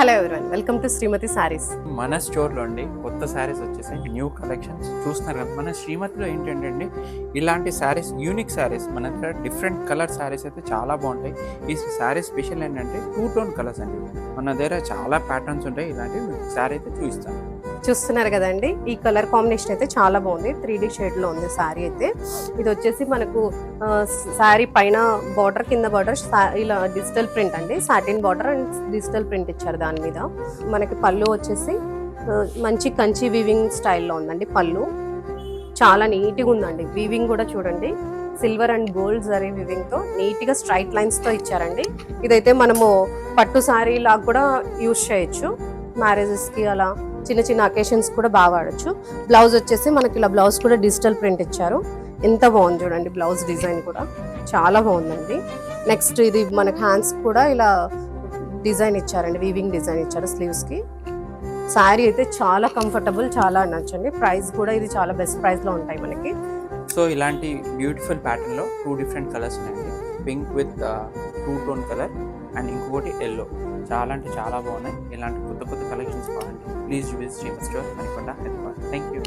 Hello everyone, welcome to శ్రీమతి సారీస్. మన స్టోర్లో అండి కొత్త శారీస్ వచ్చేసాయి, న్యూ కలెక్షన్స్ చూస్తున్నారు కదా. మన శ్రీమతిలో ఏంటంటే అండి ఇలాంటి శారీస్, యూనిక్ శారీస్, మన దగ్గర డిఫరెంట్ కలర్ శారీస్ అయితే చాలా బాగుంటాయి. ఈ శారీ స్పెషల్ ఏంటంటే 2 టోన్ కలర్స్ అండి. మన దగ్గర చాలా ప్యాటర్న్స్ ఉంటాయి. ఇలాంటి శారీ అయితే చూస్తున్నారు కదండి, ఈ కలర్ కాంబినేషన్ అయితే చాలా బాగుంది. 3D షేడ్ లో ఉంది శారీ అయితే. ఇది వచ్చేసి మనకు శారీ పైన బార్డర్, కింద బార్డర్ ఇలా డిజిటల్ ప్రింట్ అండి. Satin border and digital print ఇచ్చారు దాని మీద. మనకి పళ్ళు వచ్చేసి మంచి కంచి వీవింగ్ స్టైల్లో ఉందండి. పళ్ళు చాలా నీట్గా ఉందండి. వీవింగ్ కూడా చూడండి, silver and gold zari weaving తో నీట్ గా స్ట్రైట్ లైన్స్ తో ఇచ్చారండి. ఇదైతే మనము పట్టు శారీ లాగా కూడా యూజ్ చేయొచ్చు. మ్యారేజెస్ కి అలా చిన్న చిన్న అకేషన్స్ కూడా బాగా వాడచ్చు. బ్లౌజ్ వచ్చేసి మనకి ఇలా బ్లౌజ్ కూడా డిజిటల్ ప్రింట్ ఇచ్చారు. ఎంత బాగుంది చూడండి, బ్లౌజ్ డిజైన్ కూడా చాలా బాగుందండి. నెక్స్ట్ ఇది మనకి హ్యాండ్స్ కూడా ఇలా డిజైన్ ఇచ్చారండి, వీవింగ్ డిజైన్ ఇచ్చారు స్లీవ్స్ కి. శారీ అయితే చాలా కంఫర్టబుల్, చాలా నచ్చండి. ప్రైస్ కూడా ఇది చాలా బెస్ట్ ప్రైస్ లో ఉంటాయి మనకి. సో ఇలాంటి బ్యూటిఫుల్ ప్యాటర్న్ లో 2 డిఫరెంట్ కలర్స్ ఉన్నాయండి. Pink with 2 tone colour and ఇంకొకటి ఎల్లో. చాలా అంటే చాలా బాగున్నాయి. ఇలాంటి కొత్త కొత్త కలెక్షన్స్ కావాలంటే please visit Shrimati store, Manikonda, Hyderabad. Thank you.